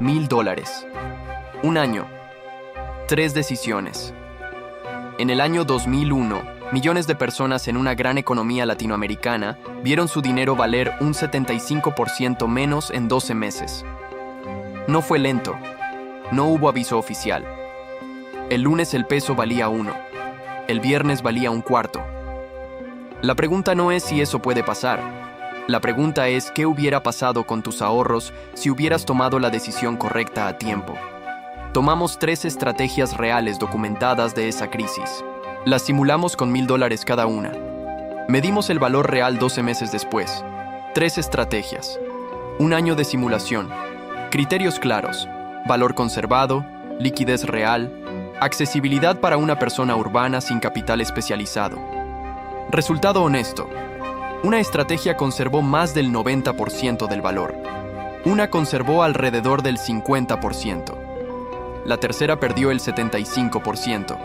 $1,000. Un año. 3 decisiones. En el año 2001, millones de personas en una gran economía latinoamericana vieron su dinero valer un 75% menos en 12 meses. No fue lento. No hubo aviso oficial. El lunes el peso valía 1. El viernes valía 1/4. La pregunta no es si eso puede pasar. La pregunta es qué hubiera pasado con tus ahorros si hubieras tomado la decisión correcta a tiempo. Tomamos 3 estrategias reales documentadas de esa crisis. Las simulamos con $1,000 cada una. Medimos el valor real 12 meses después. 3 estrategias. Un año de simulación. Criterios claros. Valor conservado, liquidez real, accesibilidad para una persona urbana sin capital especializado. Resultado honesto. Una estrategia conservó más del 90% del valor. Una conservó alrededor del 50%. La tercera perdió el 75%.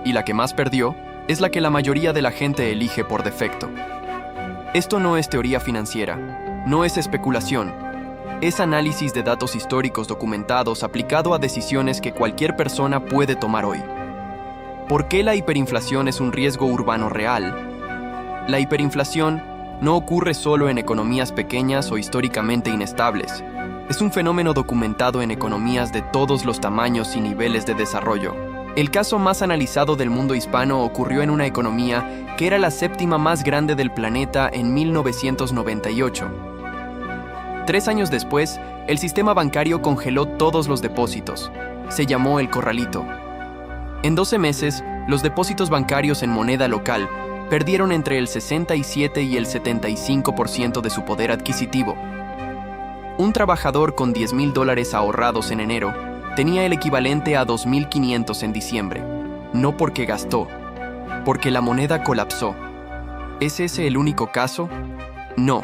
Y la que más perdió es la que la mayoría de la gente elige por defecto. Esto no es teoría financiera, no es especulación. Es análisis de datos históricos documentados aplicado a decisiones que cualquier persona puede tomar hoy. ¿Por qué la hiperinflación es un riesgo urbano real? La hiperinflación no ocurre solo en economías pequeñas o históricamente inestables. Es un fenómeno documentado en economías de todos los tamaños y niveles de desarrollo. El caso más analizado del mundo hispano ocurrió en una economía que era la 7ª más grande del planeta en 1998. 3 años después, el sistema bancario congeló todos los depósitos. Se llamó el corralito. En 12 meses, los depósitos bancarios en moneda local perdieron entre el 67 y el 75% de su poder adquisitivo. Un trabajador con $10,000 ahorrados en enero tenía el equivalente a $2,500 en diciembre. No porque gastó, porque la moneda colapsó. ¿Es ese el único caso? No.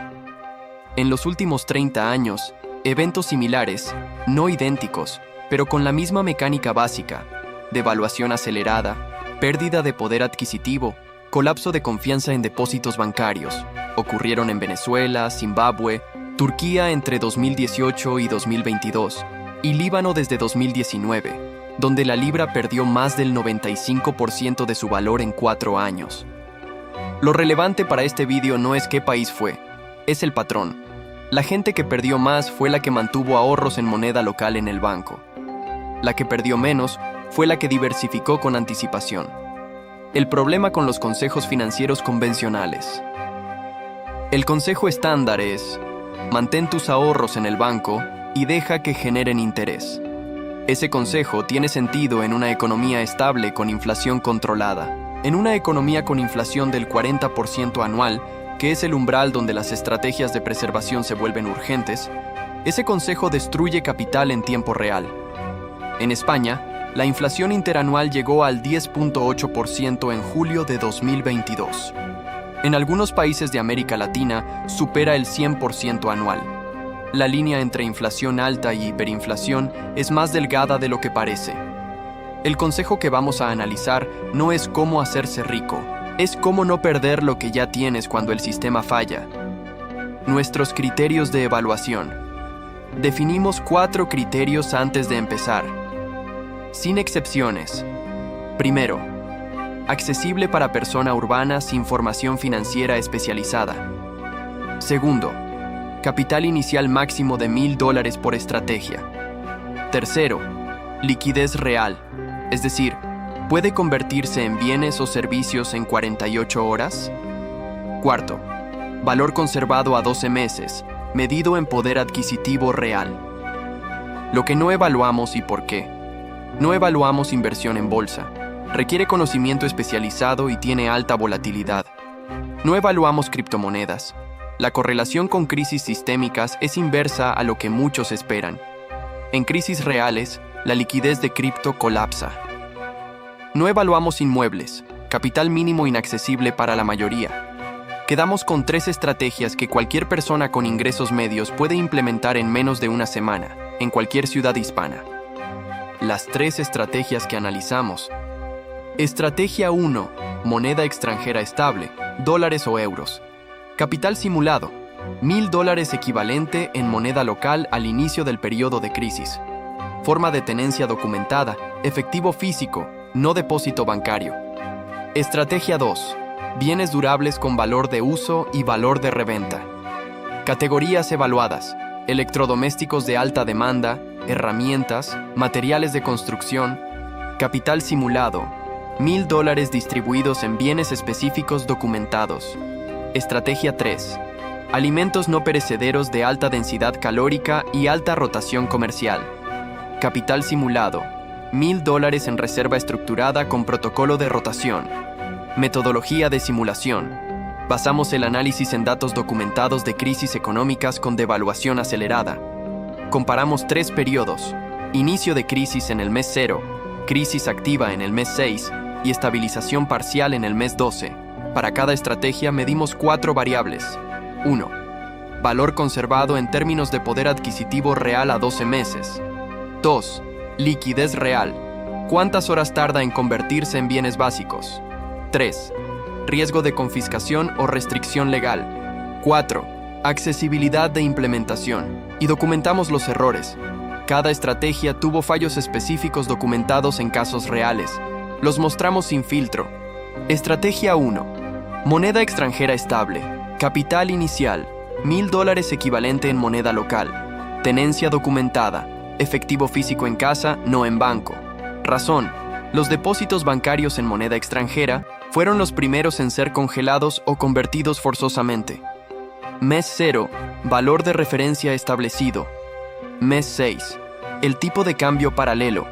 En los últimos 30 años, eventos similares, no idénticos, pero con la misma mecánica básica, devaluación acelerada, pérdida de poder adquisitivo, colapso de confianza en depósitos bancarios, ocurrieron en Venezuela, Zimbabue, Turquía entre 2018 y 2022, y Líbano desde 2019, donde la libra perdió más del 95% de su valor en 4 años. Lo relevante para este vídeo no es qué país fue, es el patrón. La gente que perdió más fue la que mantuvo ahorros en moneda local en el banco. La que perdió menos fue la que diversificó con anticipación. El problema con los consejos financieros convencionales. El consejo estándar es: mantén tus ahorros en el banco y deja que generen interés. Ese consejo tiene sentido en una economía estable con inflación controlada. En una economía con inflación del 40% anual, que es el umbral donde las estrategias de preservación se vuelven urgentes, ese consejo destruye capital en tiempo real. En España, la inflación interanual llegó al 10.8% en julio de 2022. En algunos países de América Latina supera el 100% anual. La línea entre inflación alta y hiperinflación es más delgada de lo que parece. El consejo que vamos a analizar no es cómo hacerse rico, es cómo no perder lo que ya tienes cuando el sistema falla. Nuestros criterios de evaluación. Definimos 4 criterios antes de empezar. Sin excepciones. Primero, accesible para persona urbana sin formación financiera especializada. Segundo, capital inicial máximo de $1,000 por estrategia. Tercero, liquidez real, es decir, ¿puede convertirse en bienes o servicios en 48 horas? Cuarto, valor conservado a 12 meses, medido en poder adquisitivo real. Lo que no evaluamos y por qué. No evaluamos inversión en bolsa. Requiere conocimiento especializado y tiene alta volatilidad. No evaluamos criptomonedas. La correlación con crisis sistémicas es inversa a lo que muchos esperan. En crisis reales, la liquidez de cripto colapsa. No evaluamos inmuebles, capital mínimo inaccesible para la mayoría. Quedamos con 3 estrategias que cualquier persona con ingresos medios puede implementar en menos de una semana, en cualquier ciudad hispana. Las 3 estrategias que analizamos. Estrategia 1. Moneda extranjera estable, dólares o euros. Capital simulado, $1,000 equivalente en moneda local al inicio del periodo de crisis. forma de tenencia documentada, efectivo físico, no depósito bancario. Estrategia 2. Bienes durables con valor de uso y valor de reventa. Categorías evaluadas: electrodomésticos de alta demanda, herramientas, materiales de construcción, capital simulado, $1,000 distribuidos en bienes específicos documentados. Estrategia 3. Alimentos no perecederos de alta densidad calórica y alta rotación comercial. Capital simulado, $1,000 en reserva estructurada con protocolo de rotación. Metodología de simulación. Basamos el análisis en datos documentados de crisis económicas con devaluación acelerada. Comparamos 3 periodos: inicio de crisis en el mes 0, crisis activa en el mes 6 y estabilización parcial en el mes 12. Para cada estrategia medimos 4 variables. 1. Valor conservado en términos de poder adquisitivo real a 12 meses. 2. Liquidez real. ¿Cuántas horas tarda en convertirse en bienes básicos? 3. Riesgo de confiscación o restricción legal. 4. Accesibilidad de implementación. Y documentamos los errores. Cada estrategia tuvo fallos específicos documentados en casos reales. Los mostramos sin filtro. Estrategia 1. Moneda extranjera estable. Capital inicial, $1,000 equivalente en moneda local. Tenencia documentada. Efectivo físico en casa, no en banco. Razón: los depósitos bancarios en moneda extranjera fueron los primeros en ser congelados o convertidos forzosamente. Mes 0, valor de referencia establecido. Mes 6, el tipo de cambio paralelo.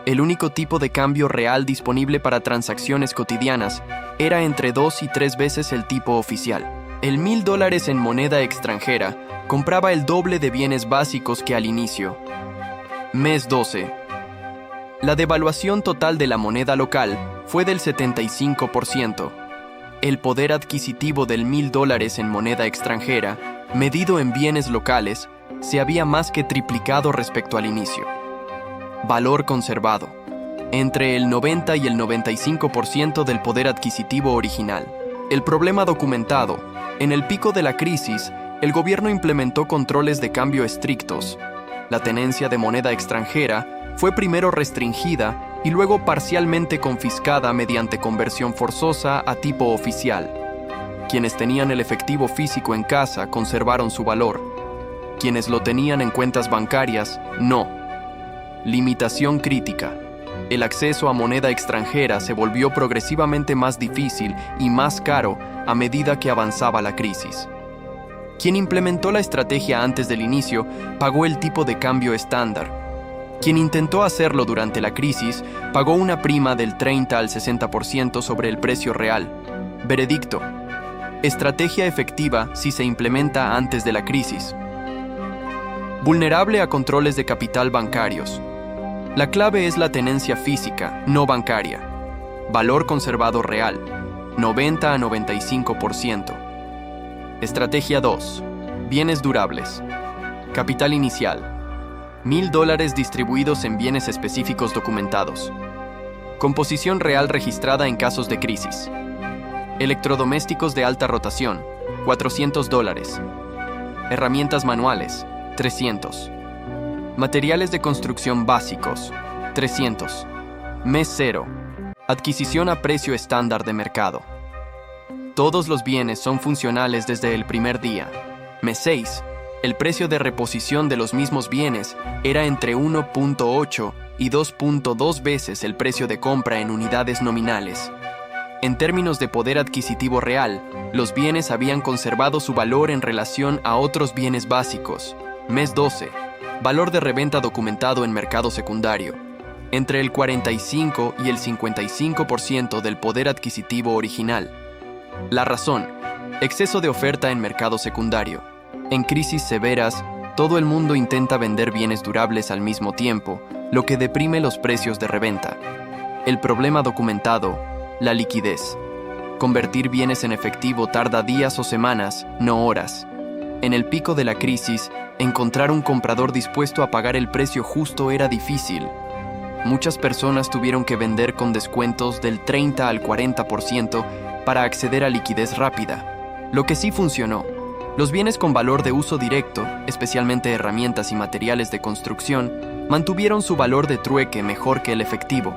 El único tipo de cambio real disponible para transacciones cotidianas era entre 2 y 3 veces el tipo oficial. El $1,000 en moneda extranjera compraba el doble de bienes básicos que al inicio. Mes 12. La devaluación total de la moneda local fue del 75%. El poder adquisitivo del $1,000 en moneda extranjera, medido en bienes locales, se había más que triplicado respecto al inicio. Valor conservado: entre el 90 y el 95% del poder adquisitivo original. El problema documentado: en el pico de la crisis, el gobierno implementó controles de cambio estrictos. La tenencia de moneda extranjera fue primero restringida y luego parcialmente confiscada mediante conversión forzosa a tipo oficial. Quienes tenían el efectivo físico en casa conservaron su valor. Quienes lo tenían en cuentas bancarias, no. Limitación crítica: el acceso a moneda extranjera se volvió progresivamente más difícil y más caro a medida que avanzaba la crisis. Quien implementó la estrategia antes del inicio pagó el tipo de cambio estándar. Quien intentó hacerlo durante la crisis pagó una prima del 30 al 60% sobre el precio real. Veredicto: estrategia efectiva si se implementa antes de la crisis. Vulnerable a controles de capital bancarios. La clave es la tenencia física, no bancaria. Valor conservado real, 90 a 95%. Estrategia 2. Bienes durables. Capital inicial, $1,000 distribuidos en bienes específicos documentados. Composición real registrada en casos de crisis. Electrodomésticos de alta rotación, $400. Herramientas manuales, $300. Materiales de construcción básicos, $300. Mes 0. Adquisición a precio estándar de mercado. Todos los bienes son funcionales desde el primer día. Mes 6. El precio de reposición de los mismos bienes era entre 1.8 y 2.2 veces el precio de compra en unidades nominales. En términos de poder adquisitivo real, los bienes habían conservado su valor en relación a otros bienes básicos. Mes 12. Valor de reventa documentado en mercado secundario. Entre el 45 y el 55% del poder adquisitivo original. La razón: exceso de oferta en mercado secundario. En crisis severas, todo el mundo intenta vender bienes durables al mismo tiempo, lo que deprime los precios de reventa. El problema documentado: la liquidez. Convertir bienes en efectivo tarda días o semanas, no horas. En el pico de la crisis, encontrar un comprador dispuesto a pagar el precio justo era difícil. Muchas personas tuvieron que vender con descuentos del 30 al 40% para acceder a liquidez rápida. Lo que sí funcionó: los bienes con valor de uso directo, especialmente herramientas y materiales de construcción, mantuvieron su valor de trueque mejor que el efectivo.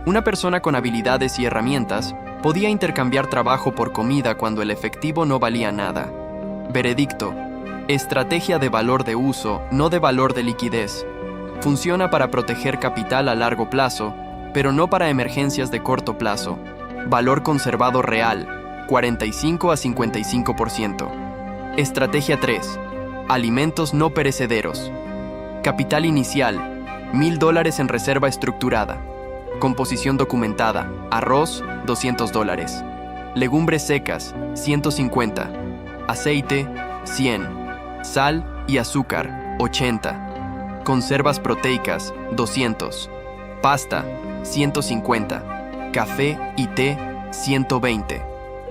Una persona con habilidades y herramientas podía intercambiar trabajo por comida cuando el efectivo no valía nada. Veredicto: estrategia de valor de uso, no de valor de liquidez. Funciona para proteger capital a largo plazo, pero no para emergencias de corto plazo. Valor conservado real, 45 a 55%. Estrategia 3. Alimentos no perecederos. Capital inicial, $1,000 en reserva estructurada. Composición documentada: arroz, $200. Legumbres secas, 150. Aceite, 100. Sal y azúcar, 80. Conservas proteicas, 200. Pasta, 150. Café y té, 120.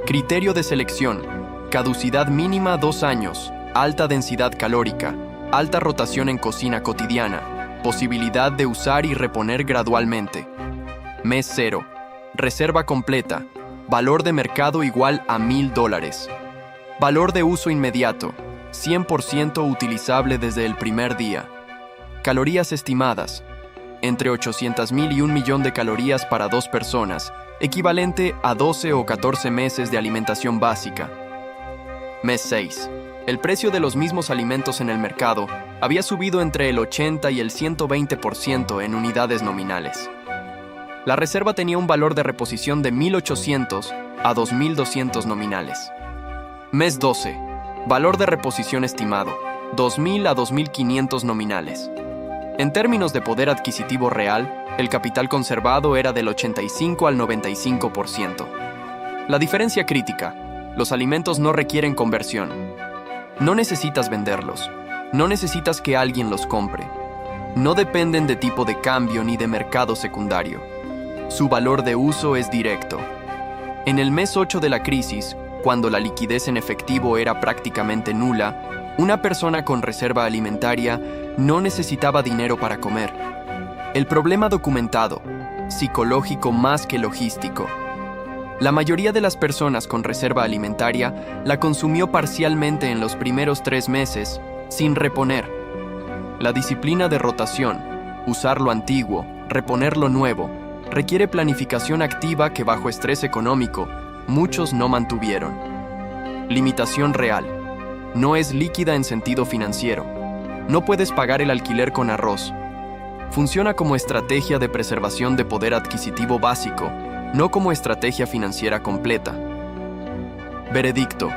Criterio de selección: caducidad mínima 2 años, alta densidad calórica, alta rotación en cocina cotidiana, posibilidad de usar y reponer gradualmente. Mes 0. Reserva completa. Valor de mercado igual a $1,000. Valor de uso inmediato, 100% utilizable desde el primer día. Calorías estimadas: entre 800,000 y 1,000,000 de calorías para 2 personas, equivalente a 12 o 14 meses de alimentación básica. Mes 6. El precio de los mismos alimentos en el mercado había subido entre el 80 y el 120% en unidades nominales. La reserva tenía un valor de reposición de 1,800 a 2,200 nominales. Mes 12. Valor de reposición estimado: 2,000 a 2,500 nominales. En términos de poder adquisitivo real, el capital conservado era del 85 al 95%. La diferencia crítica: los alimentos no requieren conversión. No necesitas venderlos. No necesitas que alguien los compre. No dependen de tipo de cambio ni de mercado secundario. Su valor de uso es directo. En el mes 8 de la crisis, cuando la liquidez en efectivo era prácticamente nula, una persona con reserva alimentaria no necesitaba dinero para comer. El problema documentado: psicológico más que logístico. La mayoría de las personas con reserva alimentaria la consumió parcialmente en los primeros 3 meses, sin reponer. La disciplina de rotación, usar lo antiguo, reponer lo nuevo, requiere planificación activa que bajo estrés económico muchos no mantuvieron. Limitación real: no es líquida en sentido financiero. No puedes pagar el alquiler con arroz. Funciona como estrategia de preservación de poder adquisitivo básico, no como estrategia financiera completa. Veredicto: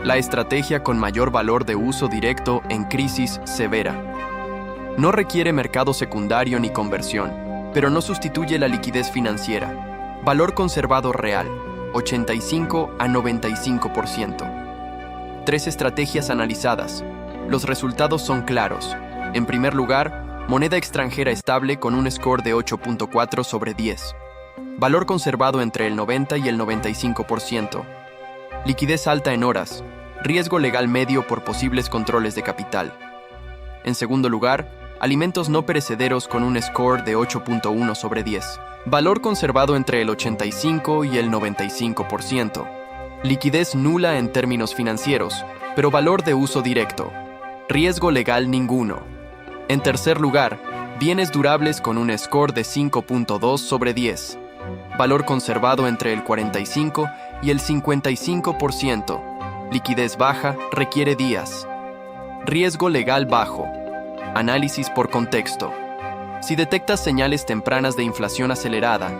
la estrategia con mayor valor de uso directo en crisis severa. No requiere mercado secundario ni conversión, pero no sustituye la liquidez financiera. Valor conservado real: 85 a 95%. 3 estrategias analizadas. Los resultados son claros. En primer lugar, moneda extranjera estable con un score de 8.4 sobre 10. Valor conservado entre el 90 y el 95%. Liquidez alta en horas. Riesgo legal medio por posibles controles de capital. En segundo lugar, alimentos no perecederos con un score de 8.1 sobre 10. Valor conservado entre el 85 y el 95%. Liquidez nula en términos financieros, pero valor de uso directo. Riesgo legal ninguno. En tercer lugar, bienes durables con un score de 5.2 sobre 10. Valor conservado entre el 45 y el 55%. Liquidez baja, requiere días. Riesgo legal bajo. Análisis por contexto. Si detectas señales tempranas de inflación acelerada,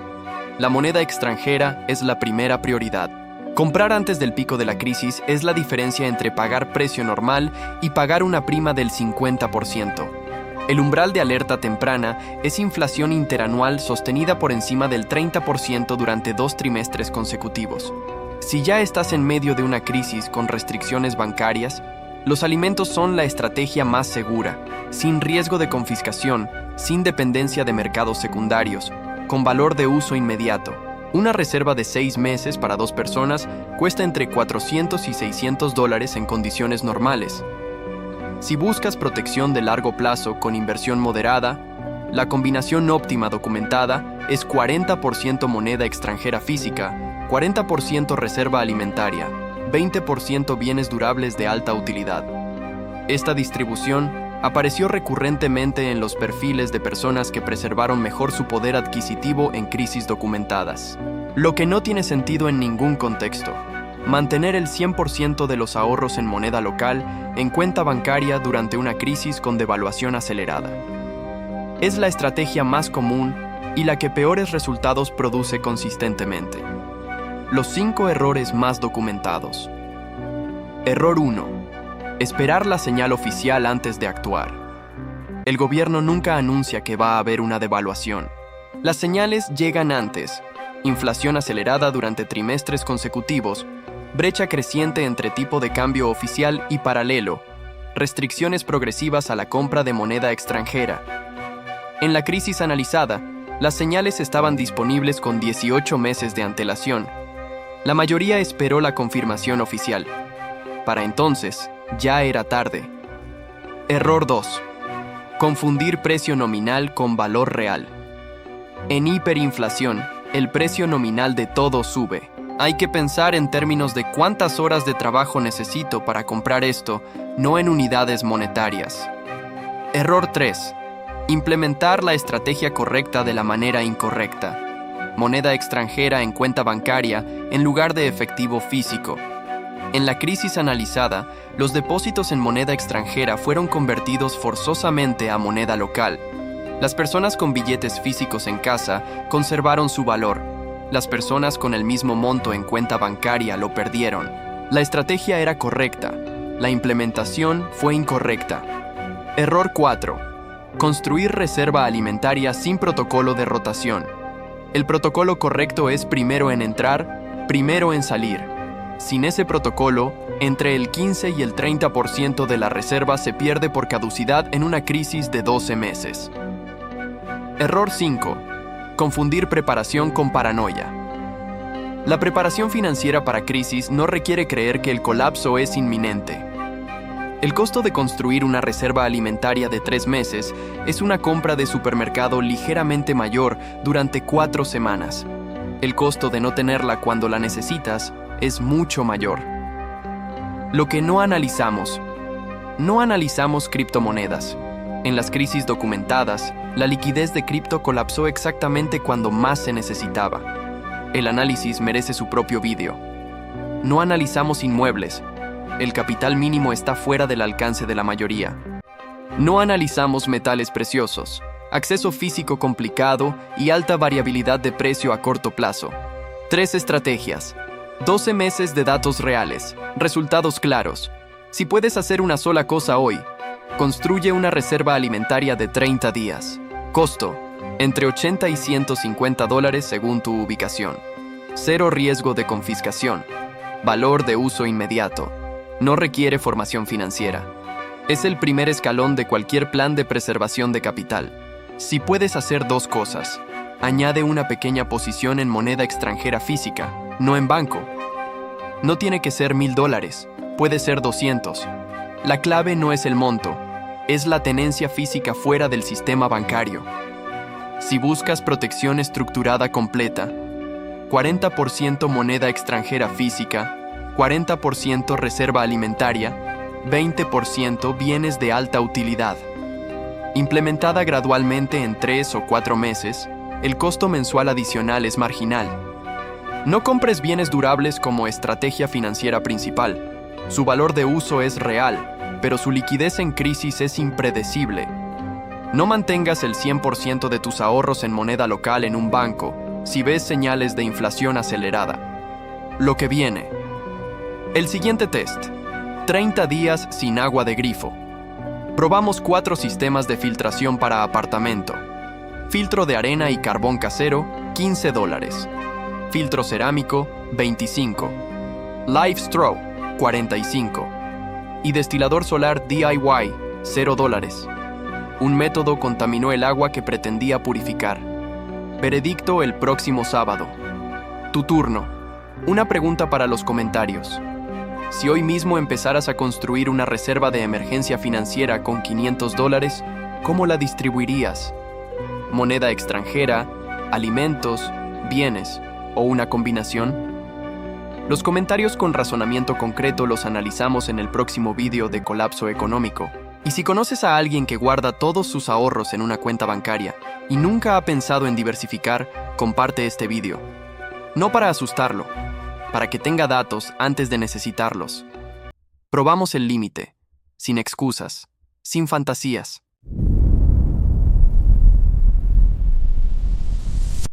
la moneda extranjera es la primera prioridad. Comprar antes del pico de la crisis es la diferencia entre pagar precio normal y pagar una prima del 50%. El umbral de alerta temprana es inflación interanual sostenida por encima del 30% durante 2 trimestres consecutivos. Si ya estás en medio de una crisis con restricciones bancarias, los alimentos son la estrategia más segura, sin riesgo de confiscación, sin dependencia de mercados secundarios, con valor de uso inmediato. Una reserva de 6 meses para 2 personas cuesta entre $400 y $600 en condiciones normales. Si buscas protección de largo plazo con inversión moderada, la combinación óptima documentada es 40% moneda extranjera física, 40% reserva alimentaria, 20% bienes durables de alta utilidad. Esta distribución Apareció recurrentemente en los perfiles de personas que preservaron mejor su poder adquisitivo en crisis documentadas. Lo que no tiene sentido en ningún contexto. Mantener el 100% de los ahorros en moneda local en cuenta bancaria durante una crisis con devaluación acelerada. Es la estrategia más común y la que peores resultados produce consistentemente. Los 5 errores más documentados. Error 1. Esperar la señal oficial antes de actuar. El gobierno nunca anuncia que va a haber una devaluación. Las señales llegan antes. Inflación acelerada durante trimestres consecutivos, brecha creciente entre tipo de cambio oficial y paralelo, restricciones progresivas a la compra de moneda extranjera. En la crisis analizada, las señales estaban disponibles con 18 meses de antelación. La mayoría esperó la confirmación oficial. Para entonces, ya era tarde. Error 2. Confundir precio nominal con valor real. En hiperinflación, el precio nominal de todo sube. Hay que pensar en términos de cuántas horas de trabajo necesito para comprar esto, no en unidades monetarias. Error 3. Implementar la estrategia correcta de la manera incorrecta. Moneda extranjera en cuenta bancaria en lugar de efectivo físico. En la crisis analizada, los depósitos en moneda extranjera fueron convertidos forzosamente a moneda local. Las personas con billetes físicos en casa conservaron su valor. Las personas con el mismo monto en cuenta bancaria lo perdieron. La estrategia era correcta. La implementación fue incorrecta. Error 4. Construir reserva alimentaria sin protocolo de rotación. El protocolo correcto es primero en entrar, primero en salir. Sin ese protocolo, entre el 15 y el 30% de la reserva se pierde por caducidad en una crisis de 12 meses. Error 5. Confundir preparación con paranoia. La preparación financiera para crisis no requiere creer que el colapso es inminente. El costo de construir una reserva alimentaria de 3 meses es una compra de supermercado ligeramente mayor durante 4 semanas. El costo de no tenerla cuando la necesitas es mucho mayor. Lo que no analizamos criptomonedas. En las crisis documentadas, la liquidez de cripto colapsó exactamente cuando más se necesitaba. El análisis merece su propio vídeo. No analizamos inmuebles. El capital mínimo está fuera del alcance de la mayoría. No analizamos metales preciosos, acceso físico complicado y alta variabilidad de precio a corto plazo. 3 estrategias. 12 meses de datos reales, resultados claros. Si puedes hacer una sola cosa hoy, construye una reserva alimentaria de 30 días. Costo, entre $80 y $150 según tu ubicación. 0 riesgo de confiscación. Valor de uso inmediato. No requiere formación financiera. Es el primer escalón de cualquier plan de preservación de capital. Si puedes hacer 2 cosas, añade una pequeña posición en moneda extranjera física, no en banco. No tiene que ser $1,000, puede ser 200. La clave no es el monto, es la tenencia física fuera del sistema bancario. Si buscas protección estructurada completa, 40% moneda extranjera física, 40% reserva alimentaria, 20% bienes de alta utilidad. Implementada gradualmente en 3 o 4 meses, el costo mensual adicional es marginal. No compres bienes durables como estrategia financiera principal. Su valor de uso es real, pero su liquidez en crisis es impredecible. No mantengas el 100% de tus ahorros en moneda local en un banco si ves señales de inflación acelerada. Lo que viene. El siguiente test. 30 días sin agua de grifo. Probamos 4 sistemas de filtración para apartamento. Filtro de arena y carbón casero, $15. Filtro cerámico, $25. Live Straw, $45. Y destilador solar DIY, $0. Un método contaminó el agua que pretendía purificar. Veredicto el próximo sábado. Tu turno. Una pregunta para los comentarios. Si hoy mismo empezaras a construir una reserva de emergencia financiera con $500, ¿cómo la distribuirías? ¿Moneda extranjera, alimentos, bienes o una combinación? Los comentarios con razonamiento concreto los analizamos en el próximo vídeo de Colapso Económico. Y si conoces a alguien que guarda todos sus ahorros en una cuenta bancaria y nunca ha pensado en diversificar, comparte este vídeo. No para asustarlo, para que tenga datos antes de necesitarlos. Probamos el límite, sin excusas, sin fantasías.